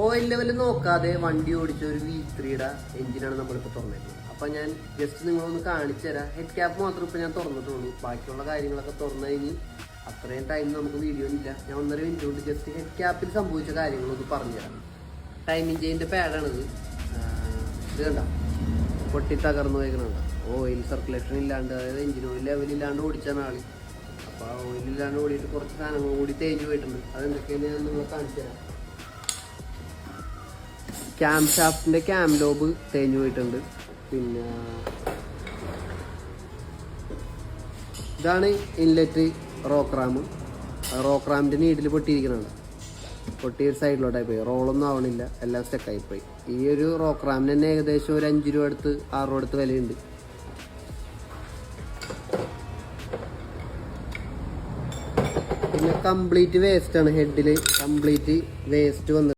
Oil level നോക്കാതെ വണ്ടി ഓടിച്ച ഒരു V3യുടെ എഞ്ചിനാണ് നമ്മളിപ്പോൾ തുറന്നിട്ടുള്ളത്. അപ്പം ഞാൻ ജസ്റ്റ് നിങ്ങളൊന്ന് കാണിച്ചു തരാം. ഹെഡ് ക്യാപ്പ് മാത്രം ഇപ്പോൾ ഞാൻ തുറന്നിട്ടുള്ളൂ. ബാക്കിയുള്ള കാര്യങ്ങളൊക്കെ തുറന്നു കഴിഞ്ഞ് അത്രയും ടൈം നമുക്ക് വീഡിയോ ഇല്ല. ഞാൻ 1.5 മിനിറ്റ് കൊണ്ട് ജസ്റ്റ് ഹെഡ് ക്യാപ്പിൽ സംഭവിച്ച കാര്യങ്ങളൊന്ന് പറഞ്ഞുതരാം. ടൈമിംഗ് ചെയിൻ്റെ പാഡാണിത്. ഇത് കണ്ട പൊട്ടി തകർന്നു വയ്ക്കണുണ്ട്. ഓയിൽ സർക്കുലേഷൻ ഇല്ലാണ്ട്, അതായത് എഞ്ചിൻ ഓയിൽ ലെവലില്ലാണ്ട് ഓടിച്ചാണ് ആള്. അപ്പോൾ ആ ഓയിലില്ലാണ്ട് ഓടിയിട്ട് കുറച്ച് സാധനങ്ങൾ കൂടി തേഞ്ഞ് പോയിട്ടുണ്ട്. അതെന്തൊക്കെയാണ് ഞാൻ നിങ്ങളെ കാണിച്ചു തരാം. ക്യാം ഷാഫ്റ്റിൻ്റെ ക്യാം ലോബ് തേഞ്ഞ് പോയിട്ടുണ്ട്. പിന്നെ ഇതാണ് ഇൻലെറ്റ് റോക്ക് റാം. റോക്ക് റാമിൻ്റെ നീഡിൽ പൊട്ടിയിരിക്കുന്നുണ്ട്. പൊട്ടി ഒരു സൈഡിലോട്ടായി പോയി. റോളൊന്നും ആവണില്ല, എല്ലാം സ്റ്റക്കായിപ്പോയി. ഈ ഒരു റോക്ക് റാമിന് തന്നെ ഏകദേശം ഒരു 5 രൂപ അടുത്ത് 6 രൂപ അടുത്ത് വിലയുണ്ട്. പിന്നെ കംപ്ലീറ്റ് വേസ്റ്റ് ആണ്. ഹെഡിൽ കംപ്ലീറ്റ് വേസ്റ്റ് വന്നിട്ട്